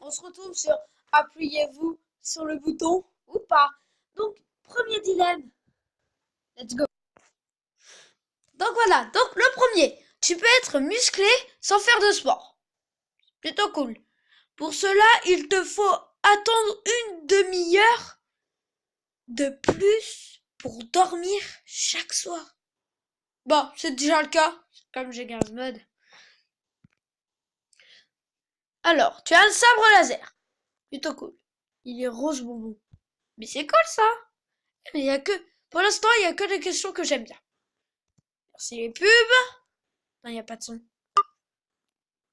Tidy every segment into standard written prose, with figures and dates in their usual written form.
On se retrouve sur appuyez-vous sur le bouton ou pas. Donc, premier dilemme. Let's go. Donc voilà, donc le premier. Tu peux être musclé sans faire de sport. Plutôt cool. Pour cela, il te faut attendre une demi-heure de plus pour dormir chaque soir. Bon, c'est déjà le cas, comme j'ai garde mode. Alors, tu as un sabre laser. Plutôt cool. Il est rose bonbon. Mais c'est cool ça. Mais il y a que, pour l'instant, il y a que des questions que j'aime bien. Merci les pubs. Non, il n'y a pas de son.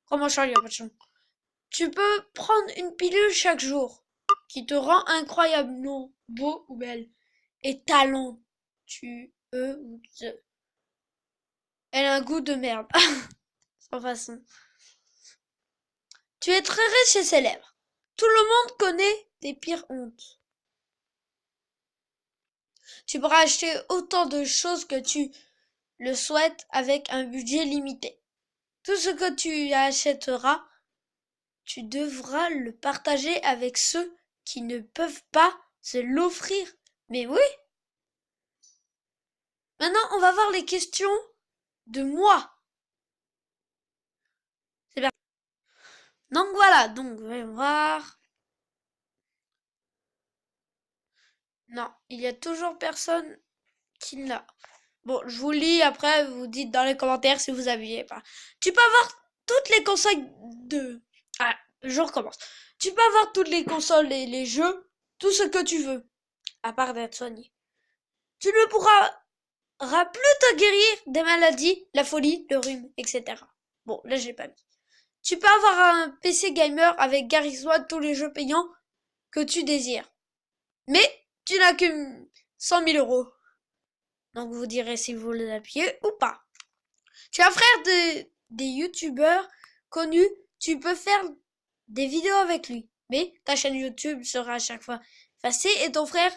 Comment ça, il n'y a pas de son? Tu peux prendre une pilule chaque jour qui te rend incroyablement beau ou belle et talentueux ou ze. Elle a un goût de merde. Sans façon. Tu es très riche et célèbre. Tout le monde connaît tes pires hontes. Tu pourras acheter autant de choses que tu le souhaites avec un budget limité. Tout ce que tu achèteras, tu devras le partager avec ceux qui ne peuvent pas se l'offrir. Mais oui. Maintenant, on va voir les questions de moi. C'est bien. Donc voilà, donc on va voir. Non, il y a toujours personne qui l'a. Bon, je vous lis, après vous dites dans les commentaires si vous aviez pas. Tu peux avoir toutes les consoles de... Ah, je recommence. Tu peux avoir toutes les consoles et les jeux, tout ce que tu veux, à part d'être soigné. Tu ne pourras plus te guérir des maladies, la folie, le rhume, etc. Bon, là je l'ai pas mis. Tu peux avoir un PC gamer avec Garry's Mod, tous les jeux payants que tu désires. Mais tu n'as que 100 000 euros. Donc vous direz si vous les appuyez ou pas. Tu es un frère des youtubeurs connus, tu peux faire des vidéos avec lui. Mais ta chaîne YouTube sera à chaque fois effacée et ton frère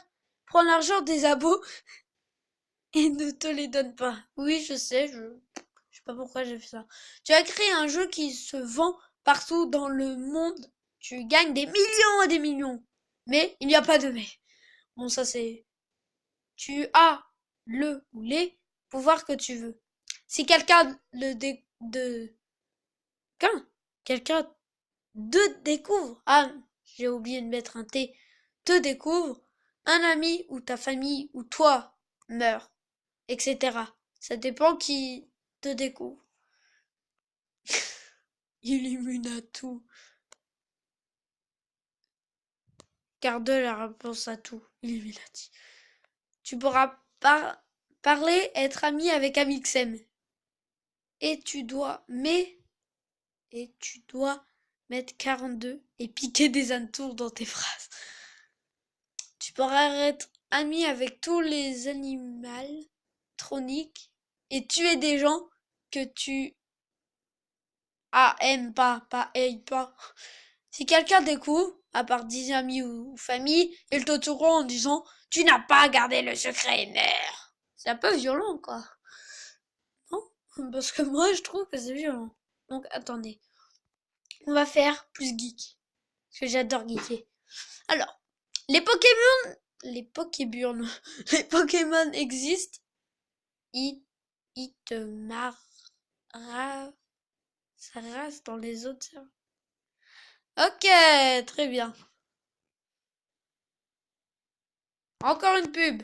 prend l'argent des abos et ne te les donne pas. Oui, je sais, je sais pas pourquoi j'ai fait ça. Tu as créé un jeu qui se vend partout dans le monde. Tu gagnes des millions et des millions. Mais il n'y a pas de mais. Bon, ça c'est... Tu as le ou les pouvoirs que tu veux. Si quelqu'un quelqu'un de découvre, ah, j'ai oublié de mettre un T, te découvre, un ami ou ta famille ou toi meurt, etc. Ça dépend qui te découvre. Illuminatou. Garde la réponse à tout. Illuminati. Tu pourras parler, être ami avec Amixem. Et tu dois mettre 42 et piquer des hannetons dans tes phrases. Tu pourras être ami avec tous les animaux troniques et tuer des gens que tu aimes pas, aime pas. Si quelqu'un découvre, à part 10 amis ou famille, ils te tueront en disant « Tu n'as pas gardé le secret, mère !» C'est un peu violent, quoi. Non? Parce que moi, je trouve que c'est violent. Donc, attendez. On va faire plus geek. Parce que j'adore geeker. Alors, les Pokémon... Les Pokémon existent. Ils te marrent. Ça reste dans les autres. Ok, très bien. Encore une pub.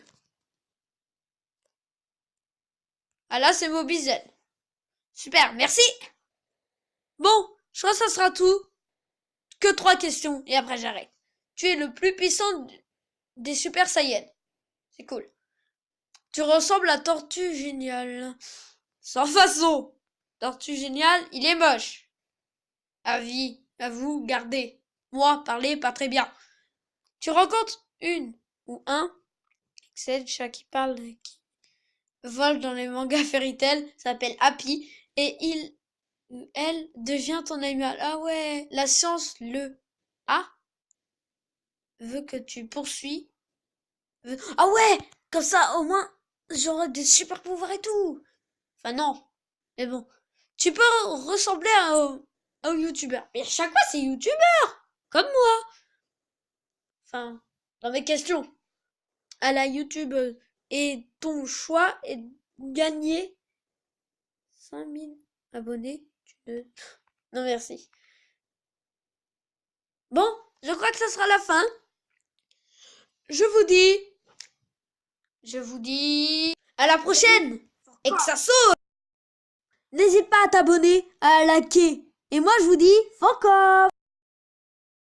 Ah là, c'est Mobizen. Super, merci. Bon, je crois que ça sera tout. Que 3 questions et après j'arrête. Tu es le plus puissant des Super Saiyans. C'est cool. Tu ressembles à Tortue Géniale. Sans façon. Tortue Géniale, il est moche. Avis, à vous, gardez. Moi, parlez pas très bien. Tu rencontres une ou un, c'est le chat qui parle, qui vole dans les mangas Fairy Tail, s'appelle Happy, et il ou elle devient ton animal. Ah ouais, la science, le A, veut que tu poursuis. Ah ouais, comme ça, au moins, j'aurai des super pouvoirs et tout. Enfin non, mais bon. Tu peux ressembler à un youtubeur. Mais à chaque fois, c'est youtubeur. Comme moi. Enfin, dans mes questions. À la YouTube. Et ton choix est de gagner 5000 abonnés. Non, merci. Bon, je crois que ça sera la fin. Je vous dis. Je vous dis. À la prochaine. Et que ça saute. N'hésite pas à t'abonner, à liker. Et moi, je vous dis, fuck off!